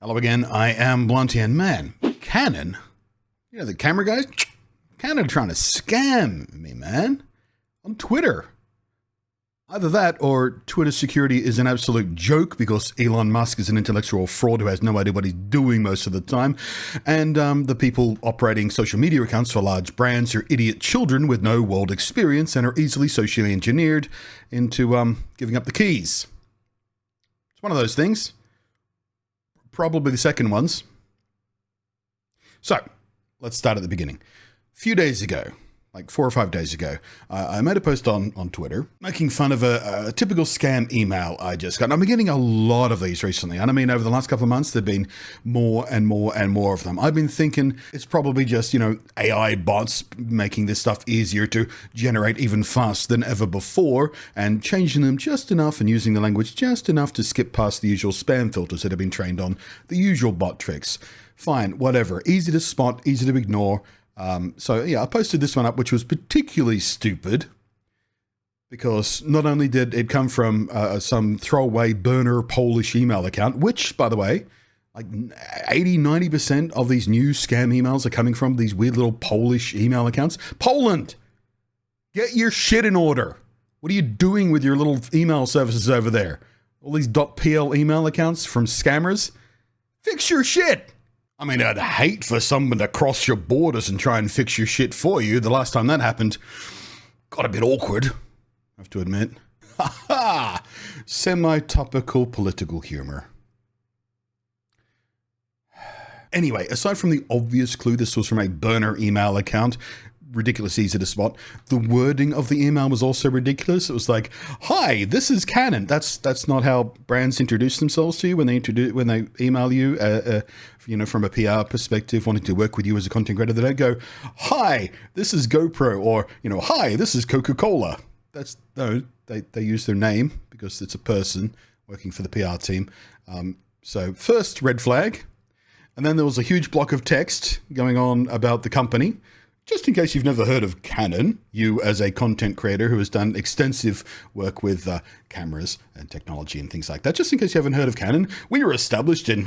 Hello again, I am Blunty, and man, Canon, you know the camera guys? Canon trying to scam me, man, on Twitter. Either that or Twitter security is an absolute joke because Elon Musk is an intellectual fraud who has no idea what he's doing most of the time, and the people operating social media accounts for large brands are idiot children with no world experience and are easily socially engineered into giving up the keys. It's one of those things. Probably the second ones. So, let's start at the beginning. A few days ago, like 4 or 5 days ago, I made a post on Twitter making fun of a typical scam email I just got. And I've been getting a lot of these recently. And I mean, over the last couple of months, there have been more and more and more of them. I've been thinking it's probably just, AI bots making this stuff easier to generate even faster than ever before and changing them just enough and using the language just enough to skip past the usual spam filters that have been trained on the usual bot tricks. Fine, whatever. Easy to spot, easy to ignore. So I posted this one up, which was particularly stupid because not only did it come from some throwaway burner Polish email account, which, by the way, like 80-90% of these new scam emails are coming from these weird little Polish email accounts. Poland, get your shit in order. What are you doing with your little email services over there? All these .pl email accounts from scammers? Fix your shit. I mean, I'd hate for someone to cross your borders and try and fix your shit for you. The last time that happened, got a bit awkward, I have to admit. Ha ha! Semi-topical political humor. Anyway, aside from the obvious clue this was from a burner email account, ridiculous easy to spot, the wording of the email was also ridiculous. It was like, "Hi, this is Canon." That's not how brands introduce themselves to you when they email you. From a PR perspective, wanting to work with you as a content creator, they don't go, "Hi, this is GoPro," or "Hi, this is Coca-Cola." They use their name because it's a person working for the PR team. So first red flag, and then there was a huge block of text going on about the company. Just in case you've never heard of Canon, you as a content creator who has done extensive work with cameras and technology and things like that, just in case you haven't heard of Canon, we were established in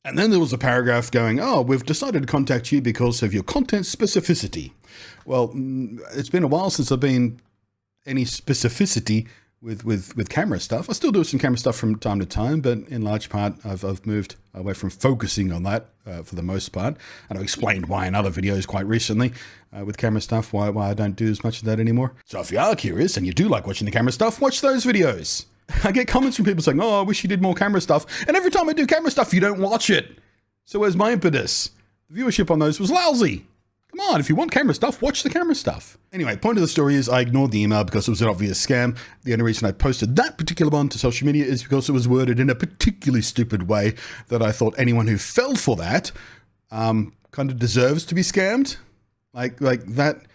and then there was a paragraph going, "Oh, we've decided to contact you because of your content specificity." Well, it's been a while since I've been any specificity with camera stuff. I still do some camera stuff from time to time, but in large part, I've moved away from focusing on that for the most part. And I've explained why in other videos quite recently with camera stuff, why I don't do as much of that anymore. So if you are curious and you do like watching the camera stuff, watch those videos. I get comments from people saying, "Oh, I wish you did more camera stuff." And every time I do camera stuff, you don't watch it. So where's my impetus? The viewership on those was lousy. Come on, if you want camera stuff, watch the camera stuff. Anyway, point of the story is I ignored the email because it was an obvious scam. The only reason I posted that particular one to social media is because it was worded in a particularly stupid way that I thought anyone who fell for that kind of deserves to be scammed. Like that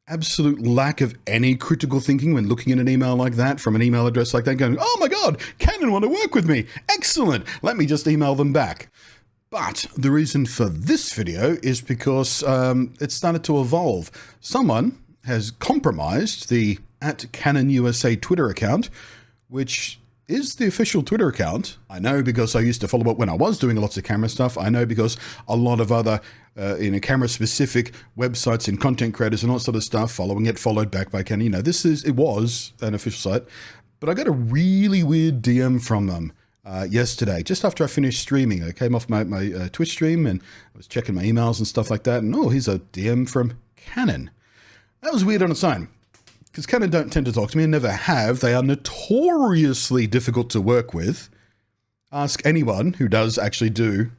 absolute lack of any critical thinking when looking at an email like that from an email address like that, going, "Oh my God, Canon want to work with me. Excellent. Let me just email them back." But the reason for this video is because it started to evolve. Someone has compromised the @CanonUSA Twitter account, which is the official Twitter account. I know because I used to follow it when I was doing lots of camera stuff. I know because a lot of other camera-specific websites and content creators and all that sort of stuff followed back by Canon. It was an official site, but I got a really weird DM from them. Yesterday, just after I finished streaming. I came off my Twitch stream and I was checking my emails and stuff like that, and here's a DM from Canon. That was weird on its own, because Canon don't tend to talk to me and never have. They are notoriously difficult to work with. Ask anyone who does actually do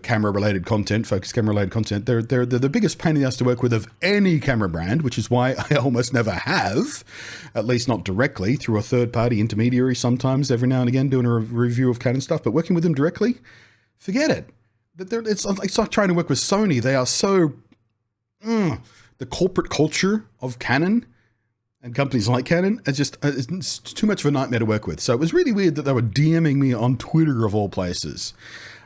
camera-related content, focused camera-related content. They're the biggest pain in the ass to work with of any camera brand, which is why I almost never have, at least not directly, through a third-party intermediary sometimes, every now and again, doing a review of Canon stuff, but working with them directly, forget it. It's like trying to work with Sony. They are so... the corporate culture of Canon and companies like Canon, it's too much of a nightmare to work with. So it was really weird that they were DMing me on Twitter of all places.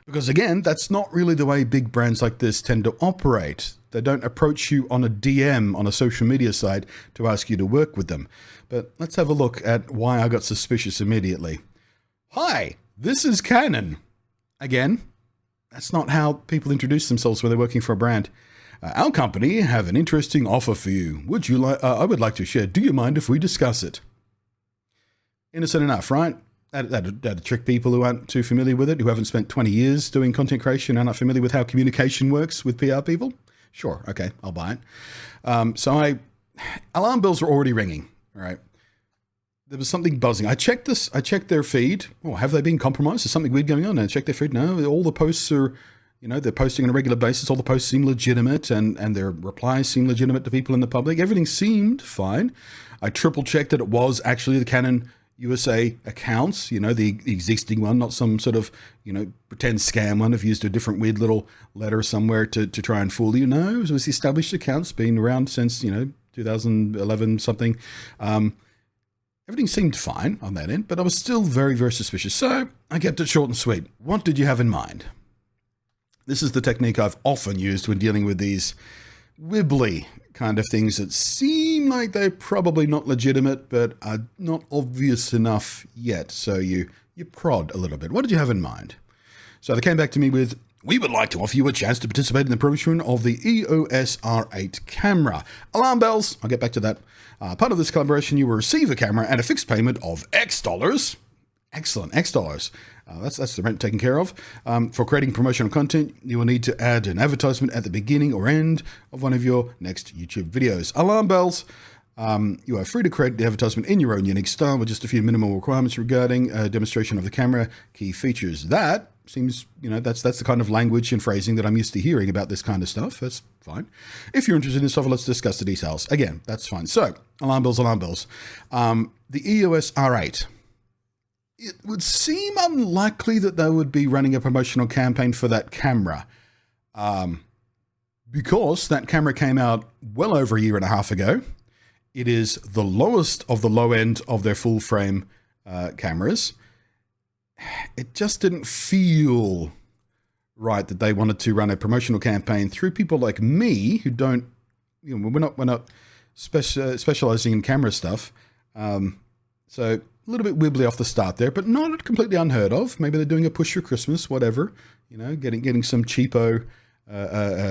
Because again, that's not really the way big brands like this tend to operate. They don't approach you on a DM on a social media site to ask you to work with them. But let's have a look at why I got suspicious immediately. Hi, this is Canon. Again, that's not how people introduce themselves when they're working for a brand. Our company have an interesting offer for you. Would you like? I would like to share. Do you mind if we discuss it? Innocent enough, right? That'd trick people who aren't too familiar with it, who haven't spent 20 years doing content creation and are not familiar with how communication works with PR people. Sure, okay, I'll buy it. Alarm bells were already ringing, all right? There was something buzzing. I checked their feed. Oh, have they been compromised? Is something weird going on? And I checked their feed. No, all the posts are, they're posting on a regular basis. All the posts seem legitimate and their replies seem legitimate to people in the public. Everything seemed fine. I triple checked that it was actually the Canon USA accounts, the existing one, not some sort of, pretend scam one. I've used a different weird little letter somewhere to try and fool you. No, it was the established accounts, been around since, 2011 something. Everything seemed fine on that end, but I was still very, very suspicious. So I kept it short and sweet. What did you have in mind? This is the technique I've often used when dealing with these wibbly kind of things that seem like they're probably not legitimate, but are not obvious enough yet. So you prod a little bit. What did you have in mind? So they came back to me with, we would like to offer you a chance to participate in the promotion of the EOS R8 camera. Alarm bells, I'll get back to that. Part of this collaboration, you will receive a camera and a fixed payment of X dollars. Excellent, X dollars. That's the rent taken care of. For creating promotional content, you will need to add an advertisement at the beginning or end of one of your next YouTube videos. Alarm bells. You are free to create the advertisement in your own unique style with just a few minimal requirements regarding a demonstration of the camera key features. That seems, that's the kind of language and phrasing that I'm used to hearing about this kind of stuff. That's fine. If you're interested in this offer, let's discuss the details. Again, that's fine. So, alarm bells. The EOS R8. It would seem unlikely that they would be running a promotional campaign for that camera. Because that camera came out well over a year and a half ago. It is the lowest of the low end of their full frame cameras. It just didn't feel right that they wanted to run a promotional campaign through people like me who don't, we're not specializing in camera stuff. So a little bit wibbly off the start there, but not completely unheard of. Maybe they're doing a push for Christmas, whatever. Getting some cheapo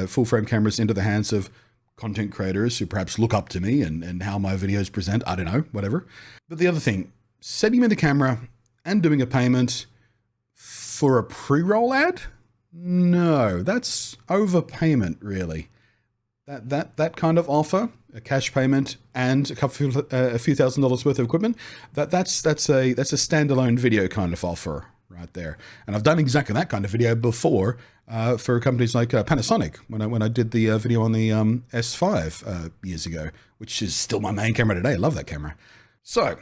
full frame cameras into the hands of content creators who perhaps look up to me and how my videos present. I don't know, whatever. But the other thing, setting me the camera and doing a payment for a pre-roll ad? No, that's overpayment, really. That kind of offer, a cash payment and a few $1,000s worth of equipment, that's a standalone video kind of offer right there. And I've done exactly that kind of video before for companies like Panasonic when I did the video on the S5 years ago, which is still my main camera today. I love that camera. So,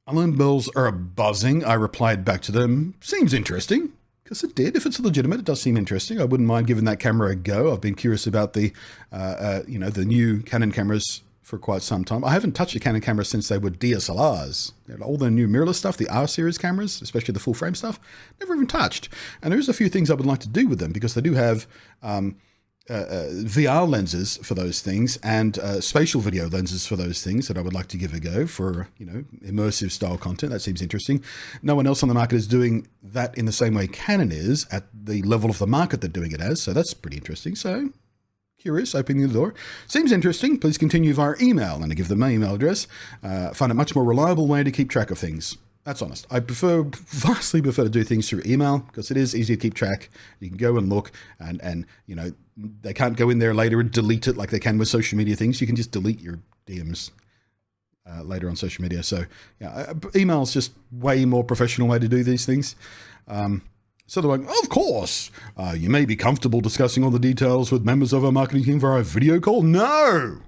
alarm bells are buzzing. I replied back to them, seems interesting, because it did. If it's legitimate, it does seem interesting. I wouldn't mind giving that camera a go. I've been curious about the new Canon cameras for quite some time. I haven't touched a Canon camera since they were DSLRs. All the new mirrorless stuff, the R series cameras, especially the full frame stuff, never even touched. And there's a few things I would like to do with them because they do have VR lenses for those things and spatial video lenses for those things that I would like to give a go for, immersive style content. That seems interesting. No one else on the market is doing that in the same way Canon is at the level of the market they're doing it as. So that's pretty interesting. So curious, opening the door. Seems interesting. Please continue via email. And I give them my email address. Find a much more reliable way to keep track of things. That's honest. I vastly prefer to do things through email because it is easy to keep track. You can go and look and they can't go in there later and delete it like they can with social media things. You can just delete your DMs later on social media. So yeah, email is just way more professional way to do these things. So they're like, of course, you may be comfortable discussing all the details with members of our marketing team via video call. No,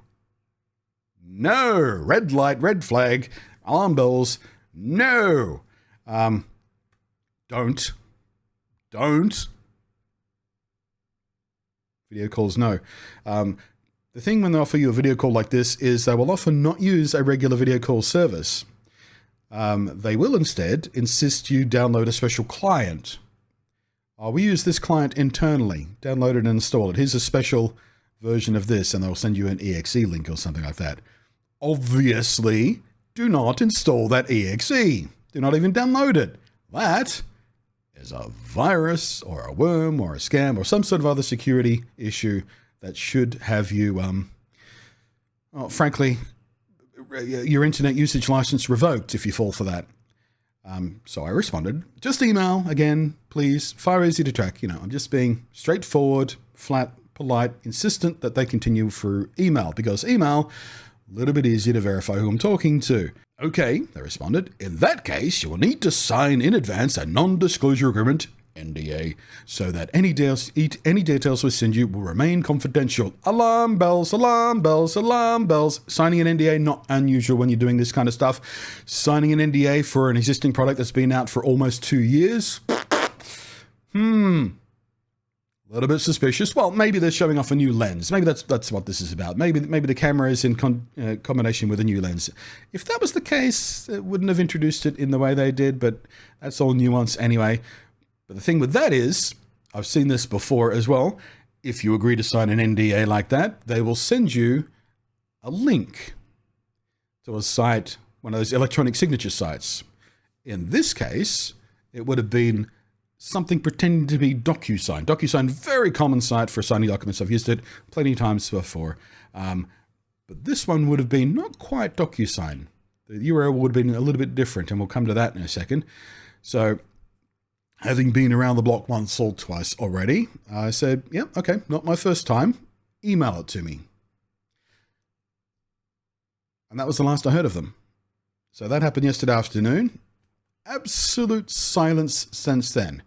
red light, red flag, alarm bells. No, don't. Video calls, no. The thing when they offer you a video call like this is they will often not use a regular video call service. They will instead insist you download a special client. We use this client internally. Download it and install it. Here's a special version of this, and they'll send you an exe link or something like that. Obviously, do not install that exe. Do not even download it. that is a virus or a worm or a scam or some sort of other security issue that should have you, frankly, your internet usage license revoked if you fall for that. So I responded, just email again, please. Far easy to track. I'm just being straightforward, flat, polite, insistent that they continue through email, because email, a little bit easier to verify who I'm talking to. Okay, they responded. In that case, you will need to sign in advance a non-disclosure agreement, NDA, so that any details we send you will remain confidential. Alarm bells, alarm bells, alarm bells. Signing an NDA, not unusual when you're doing this kind of stuff. Signing an NDA for an existing product that's been out for almost 2 years. A little bit suspicious. Well, maybe they're showing off a new lens. Maybe that's what this is about. Maybe the camera is in combination with a new lens. If that was the case, it wouldn't have introduced it in the way they did, but that's all nuance anyway. But the thing with that is, I've seen this before as well. If you agree to sign an NDA like that, they will send you a link to a site, one of those electronic signature sites. In this case, it would have been something pretending to be DocuSign. DocuSign, very common site for signing documents. I've used it plenty of times before. But this one would have been not quite DocuSign. The URL would have been a little bit different, and we'll come to that in a second. So, having been around the block once or twice already, I said, yeah, okay, not my first time. Email it to me. And that was the last I heard of them. So that happened yesterday afternoon. Absolute silence since then.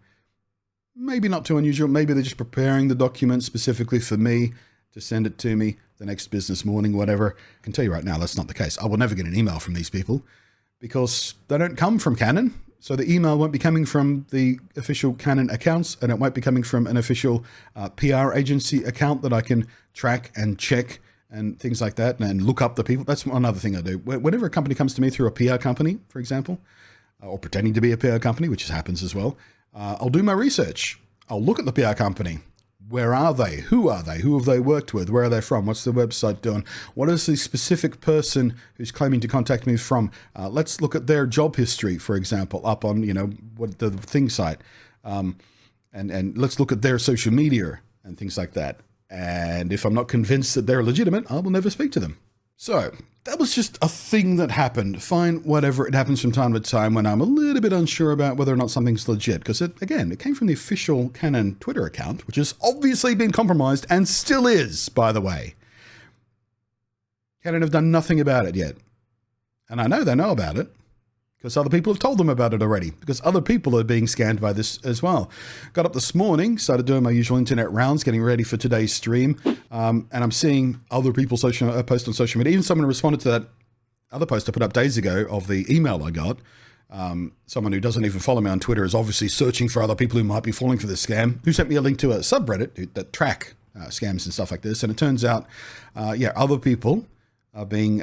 Maybe not too unusual. Maybe they're just preparing the document specifically for me to send it to me the next business morning, whatever. I can tell you right now, that's not the case. I will never get an email from these people because they don't come from Canon. So the email won't be coming from the official Canon accounts, and it won't be coming from an official PR agency account that I can track and check and things like that, and look up the people. That's another thing I do. Whenever a company comes to me through a PR company, for example, or pretending to be a PR company, which happens as well, I'll do my research. I'll look at the PR company. Where are they? Who are they? Who have they worked with? Where are they from? What's the website doing? What is the specific person who's claiming to contact me from? Let's look at their job history, for example, up on, what the thing site. And let's look at their social media and things like that. And if I'm not convinced that they're legitimate, I will never speak to them. So that was just a thing that happened. Fine, whatever. It happens from time to time when I'm a little bit unsure about whether or not something's legit. Because, it came from the official Canon Twitter account, which has obviously been compromised and still is, by the way. Canon have done nothing about it yet. And I know they know about it because other people have told them about it already, because other people are being scanned by this as well. Got up this morning, started doing my usual internet rounds, getting ready for today's stream, and I'm seeing other people post on social media. Even someone responded to that other post I put up days ago of the email I got. Someone who doesn't even follow me on Twitter is obviously searching for other people who might be falling for this scam, who sent me a link to a subreddit that track scams and stuff like this. And it turns out, other people are being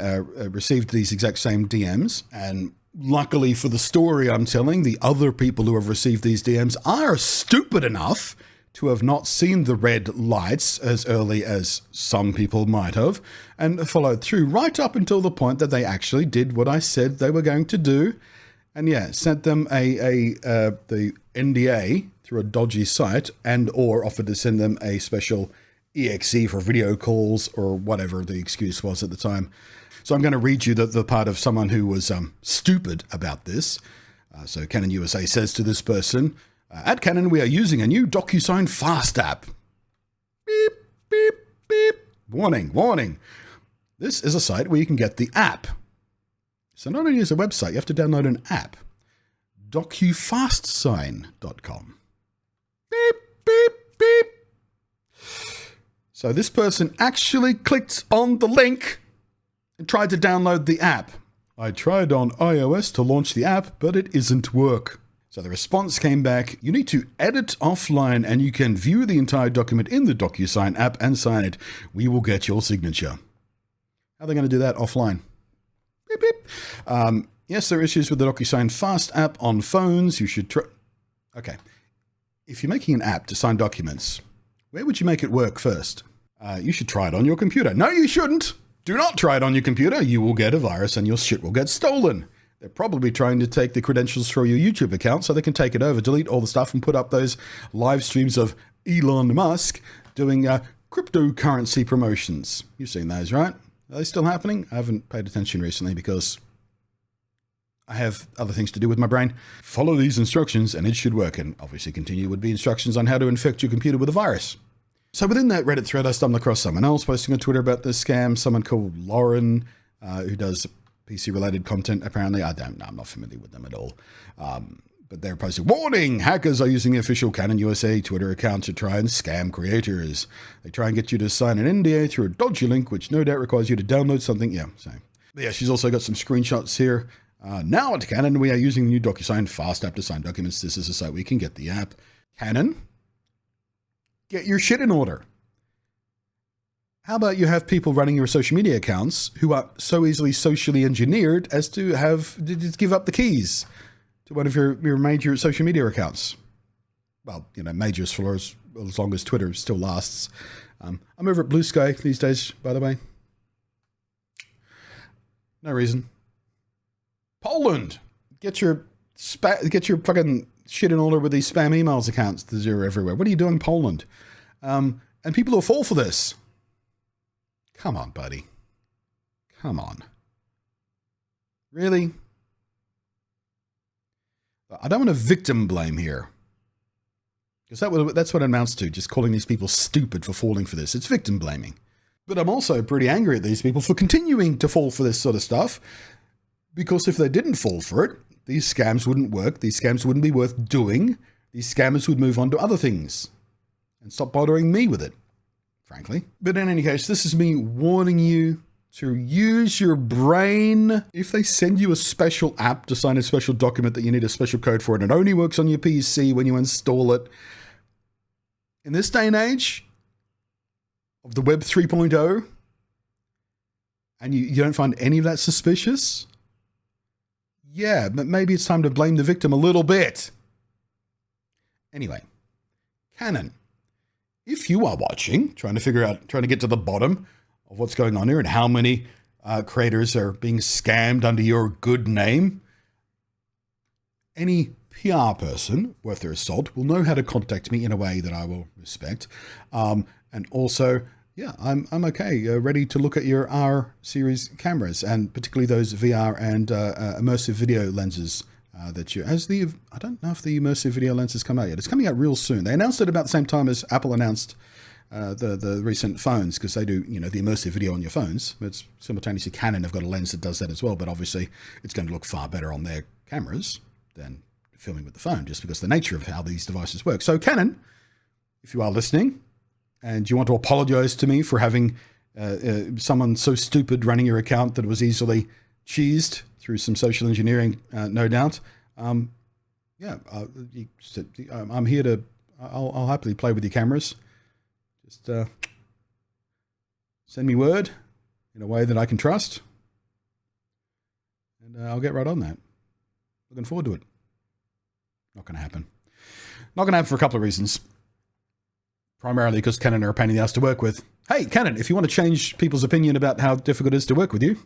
received these exact same DMs, and luckily for the story I'm telling, the other people who have received these DMs are stupid enough to have not seen the red lights as early as some people might have, and followed through right up until the point that they actually did what I said they were going to do, and sent them the NDA through a dodgy site, and or offered to send them a special EXE for video calls or whatever the excuse was at the time. So I'm going to read you the part of someone who was stupid about this. So Canon USA says to this person, at Canon, we are using a new DocuSign Fast app. Beep, beep, beep. Warning, warning. This is a site where you can get the app. So not only is a website, you have to download an app. DocuFastSign.com. Beep, beep, beep. So this person actually clicked on the link and tried to download the app. I tried on iOS to launch the app, but it isn't work. So the response came back, you need to edit offline and you can view the entire document in the DocuSign app and sign it. We will get your signature. How are they going to do that offline? Beep, beep. Yes, there are issues with the DocuSign Fast app on phones. You should try. Okay. If you're making an app to sign documents, where would you make it work first? You should try it on your computer. No, you shouldn't. Do not try it on your computer. You will get a virus and your shit will get stolen. They're probably trying to take the credentials for your YouTube account so they can take it over, delete all the stuff, and put up those live streams of Elon Musk doing cryptocurrency promotions. You've seen those, right? Are they still happening? I haven't paid attention recently because I have other things to do with my brain. Follow these instructions and it should work. And obviously continue would be instructions on how to infect your computer with a virus. So within that Reddit thread, I stumbled across someone else posting on Twitter about this scam. Someone called Lauren, who does PC-related content. Apparently, I'm not familiar with them at all. But they're posting, warning, hackers are using the official Canon USA Twitter account to try and scam creators. They try and get you to sign an NDA through a dodgy link, which no doubt requires you to download something. Yeah, so. But yeah, she's also got some screenshots here. Now at Canon, we are using the new DocuSign Fast app to sign documents. This is a site we can get the app. Canon, get your shit in order. How about you have people running your social media accounts who are so easily socially engineered as to give up the keys to one of your major social media accounts? Well, majors for as long as Twitter still lasts. I'm over at Blue Sky these days, by the way. No reason. Poland, get your fucking shit in order with these spam emails accounts that are everywhere. What are you doing, Poland? And people will fall for this. Come on, buddy. Come on. Really? I don't want to victim blame here. Because that's what it amounts to, just calling these people stupid for falling for this. It's victim blaming. But I'm also pretty angry at these people for continuing to fall for this sort of stuff. Because if they didn't fall for it, these scams wouldn't work. These scams wouldn't be worth doing. These scammers would move on to other things and stop bothering me with it, frankly. But in any case, this is me warning you to use your brain. If they send you a special app to sign a special document that you need a special code for, and it only works on your PC when you install it, in this day and age of the Web 3.0, and you don't find any of that suspicious, yeah, but maybe it's time to blame the victim a little bit. Anyway, Canon, if you are watching, trying to get to the bottom of what's going on here and how many creators are being scammed under your good name, any PR person worth their salt will know how to contact me in a way that I will respect. And also, yeah, I'm okay, ready to look at your R series cameras, and particularly those VR and immersive video lenses I don't know if the immersive video lens has come out yet. It's coming out real soon. They announced it about the same time as Apple announced the recent phones, because they do, the immersive video on your phones. But simultaneously, Canon have got a lens that does that as well, but obviously it's going to look far better on their cameras than filming with the phone, just because of the nature of how these devices work. So Canon, if you are listening, and you want to apologize to me for having someone so stupid running your account that it was easily cheesed through some social engineering, no doubt. I'm here to, I'll happily play with your cameras. Just send me word in a way that I can trust. And I'll get right on that. Looking forward to it. Not going to happen. Not going to happen for a couple of reasons. Primarily because Canon are a pain in the ass to work with. Hey, Canon, if you want to change people's opinion about how difficult it is to work with you,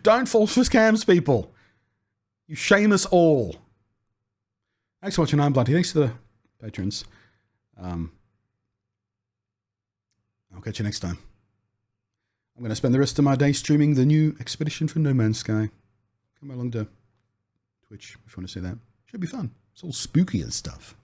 don't fall for scams, people. You shame us all. Thanks for watching. I'm Bloody. Thanks to the patrons. I'll catch you next time. I'm going to spend the rest of my day streaming the new Expedition for No Man's Sky. Come along to Twitch if you want to see that. Should be fun. It's all spooky and stuff.